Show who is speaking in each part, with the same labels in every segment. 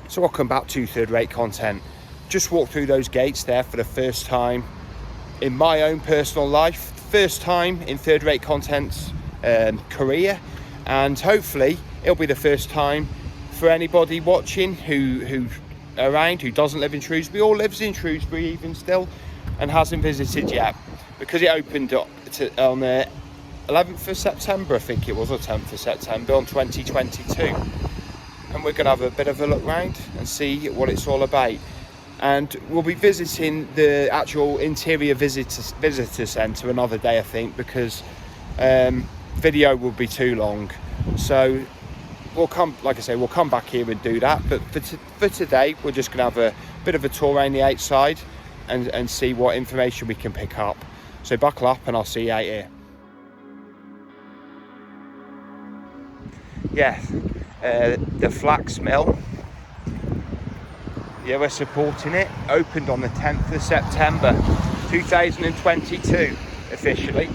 Speaker 1: So welcome back to Third Rate Content. Just walked through those gates there for the first time in my own personal life, first time in Third Rate Content's career, and hopefully it'll be the first time for anybody watching who's around, who doesn't live in Shrewsbury or lives in Shrewsbury even still and hasn't visited yet, because it opened on the 11th of September, I think it was, or 10th of September on 2022. And we're going to have a bit of a look round and see what it's all about. And we'll be visiting the actual interior visitor centre another day, I think, because video will be too long. So we'll come, like I say, we'll come back here and do that. But for today, we're just going to have a bit of a tour around the outside and see what information we can pick up. So buckle up and I'll see you out here. Yeah. The flax mill, yeah, we're supporting it. Opened on the 10th of September 2022 officially.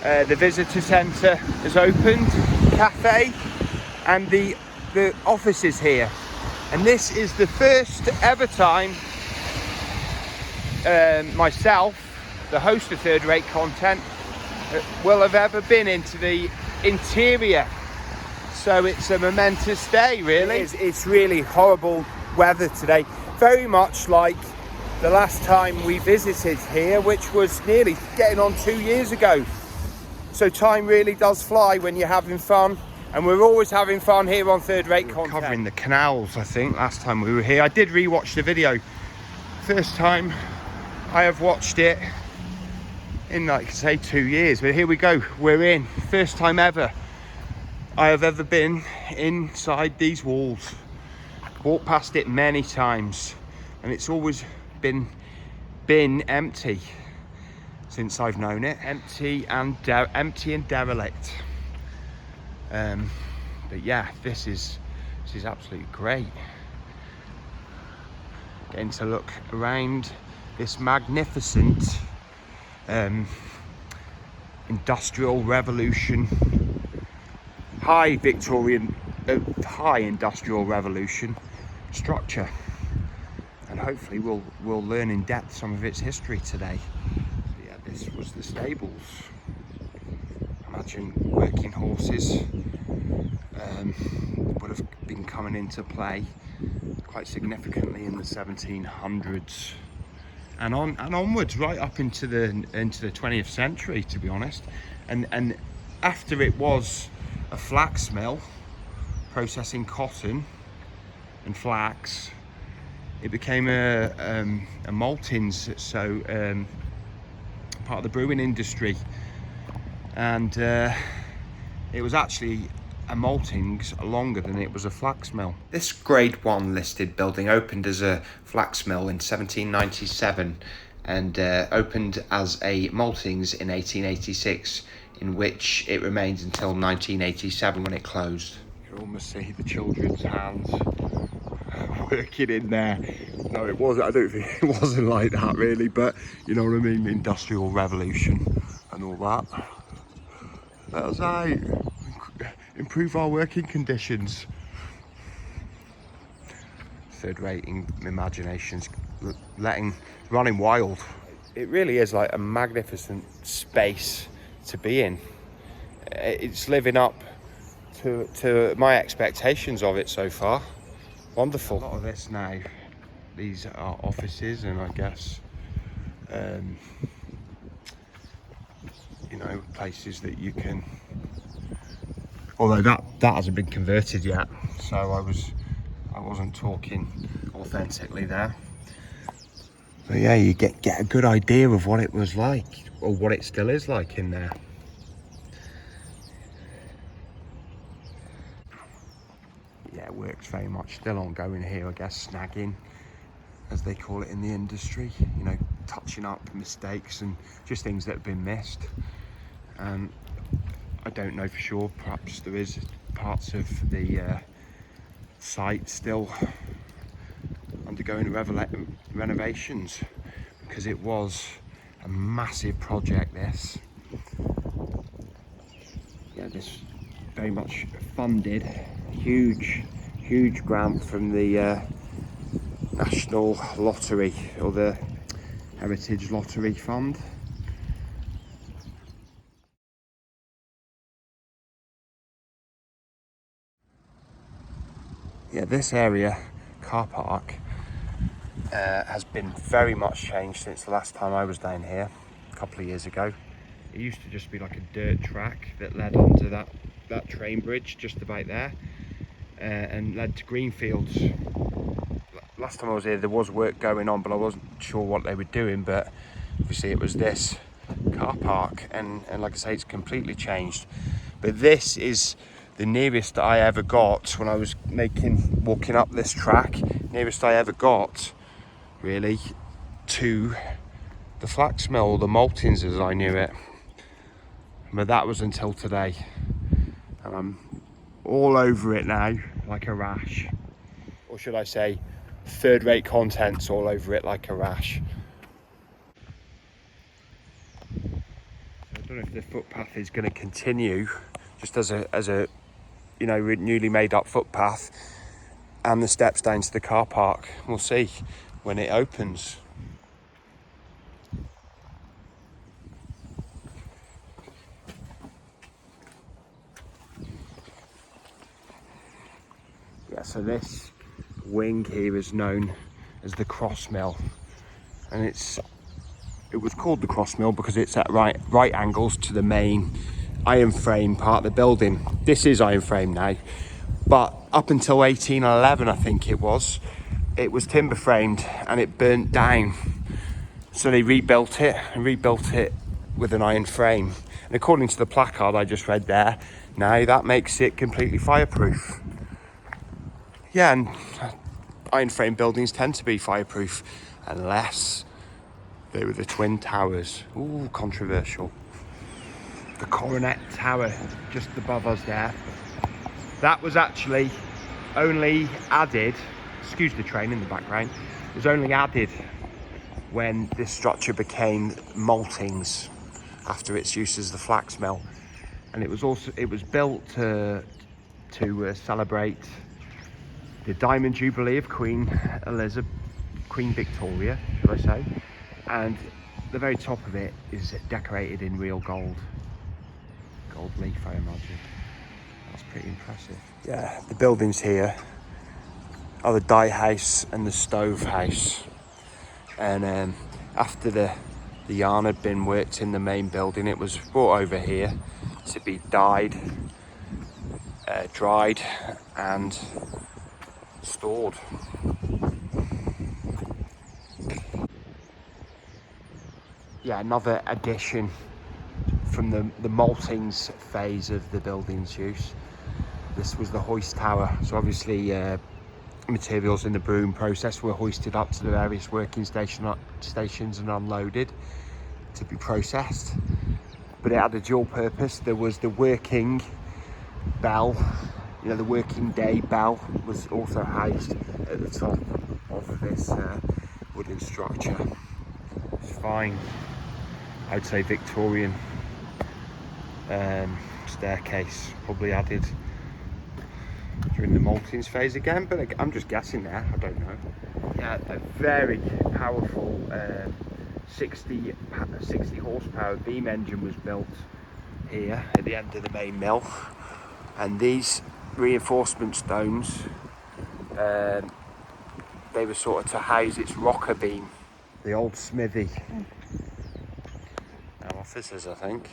Speaker 1: The visitor centre is opened, cafe, and the office is here. And this is the first ever time myself, the host of Third Rate Content, will have ever been into the interior. So it's a momentous day, really. It's really horrible weather today. Very much like the last time we visited here, which was nearly getting on 2 years ago. So time really does fly when you're having fun. And we're always having fun here on Third Rate Content. Covering the canals, I think, last time we were here. I did rewatch the video. First time I have watched it in, like I say, 2 years. But here we go. We're in. First time ever I have ever been inside these walls. Walked past it many times, and it's always been empty since I've known it. Empty and derelict. But yeah, this is absolutely great. Getting to look around this magnificent industrial revolution. High industrial revolution structure, and hopefully we'll learn in depth some of its history today. But yeah, this was the stables. Imagine working horses would have been coming into play quite significantly in the 1700s and onwards, right up into the 20th century, to be honest. And after it was a flax mill processing cotton and flax, it became a Maltings, so part of the brewing industry, and it was actually a Maltings longer than it was a flax mill. This Grade 1 listed building opened as a flax mill in 1797 and opened as a Maltings in 1886, in which it remained until 1987 when it closed. You can almost see the children's hands working in there. No, it wasn't. I don't think it wasn't like that really, but you know what I mean. Industrial revolution and all that. Let us out. Improve our working conditions. Third rating imaginations running wild. It really is like a magnificent space to be in. It's living up to my expectations of it so far. Wonderful. A lot of this now, these are offices, and I guess you know, places that you can, although that hasn't been converted yet, so I wasn't talking authentically there. But yeah, you get a good idea of what it was like, or what it still is like in there. Yeah, work's very much still ongoing here, I guess, snagging, as they call it in the industry, you know, touching up mistakes and just things that have been missed. I don't know for sure, perhaps there is parts of the site still undergoing renovations, because it was a massive project, this. Yeah, this very much funded, huge grant from the National Lottery, or the Heritage Lottery Fund. Yeah, this area, car park, has been very much changed since the last time I was down here, a couple of years ago. It used to just be like a dirt track that led onto that train bridge just about there, and led to greenfields. Last time I was here there was work going on, but I wasn't sure what they were doing, but obviously it was this car park, and like I say, it's completely changed. But this is the nearest I ever got when I was walking up this track, nearest I ever got really to the flax mill, the Maltings as I knew it. But that was until today, and I'm all over it now like a rash, or should I say third-rate contents all over it like a rash. I don't know if the footpath is going to continue just as a you know, newly made up footpath, and the steps down to the car park. We'll see when it opens. Yeah, so this wing here is known as the cross mill, and it was called the cross mill because it's at right angles to the main iron frame part of the building. This is iron frame now, but up until 1811 I think it was timber framed, and it burnt down, so they rebuilt it with an iron frame, and according to the placard I just read there, now that makes it completely fireproof. Yeah, and iron frame buildings tend to be fireproof unless they were the twin towers. Ooh, controversial. The Coronet Tower just above us there, that was actually only added, excuse the train in the background, it was only added when this structure became Maltings after its use as the flax mill. And it was built to celebrate the Diamond Jubilee of Queen Victoria, should I say, and the very top of it is decorated in real gold leaf, I imagine. That's pretty impressive. Yeah, the buildings here are the dye house and the stove house, and after the yarn had been worked in the main building, it was brought over here to be dyed, dried and stored. Yeah, another addition from the Maltings phase of the building's use. This was the Hoist Tower, so obviously materials in the brewing process were hoisted up to the various working stations and unloaded to be processed, but it had a dual purpose. There was the working bell, you know, the working day bell was also housed at the top of this wooden structure. It's fine, I'd say Victorian staircase, probably added during the Maltings phase again, but I'm just guessing there, I don't know. Yeah, a very powerful 60 horsepower beam engine was built here at the end of the main mill, and these reinforcement stones, they were sort of to house its rocker beam. The old smithy offices, I think.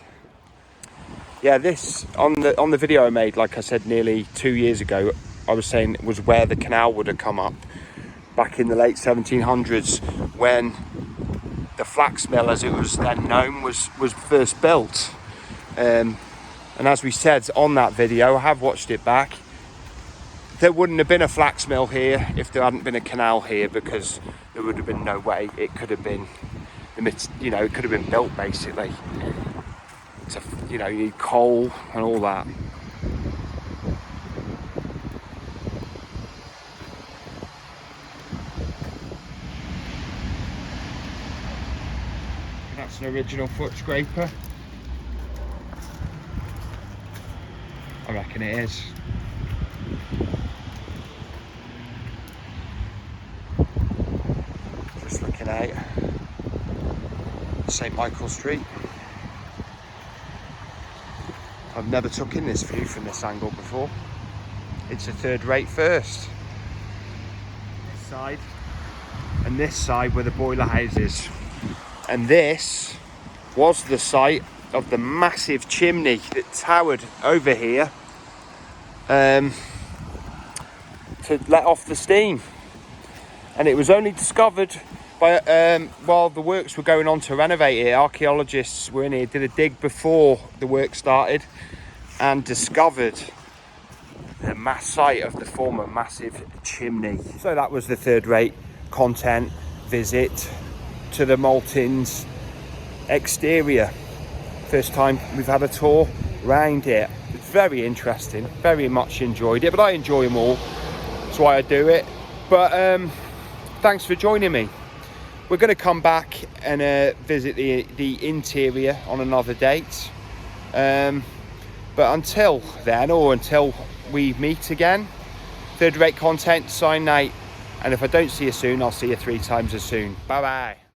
Speaker 1: Yeah, this on the video I made, like I said, nearly 2 years ago, I was saying it was where the canal would have come up back in the late 1700s, when the flax mill, as it was then known, was first built. And as we said on that video, I have watched it back, there wouldn't have been a flax mill here if there hadn't been a canal here, because there would have been no way it could have been, you know, it could have been built basically. So, you know, you need coal and all that. That's an original foot scraper. I reckon it is. Just looking out St Michael Street. I've never took in this view from this angle before. It's a third-rate first. This side and this side were the boiler houses, and this was the site of the massive chimney that towered over here to let off the steam. And it was only discovered by while the works were going on to renovate it. Archaeologists were in here, did a dig before the work started, and discovered the mass site of the former massive chimney. So that was the third-rate content visit to the Maltings exterior. First time we've had a tour round it. It's very interesting, very much enjoyed it, but I enjoy them all. That's why I do it. But thanks for joining me. We're going to come back and visit the interior on another date. But until then, or until we meet again, third-rate content, sign night. And if I don't see you soon, I'll see you 3 times as soon. Bye-bye.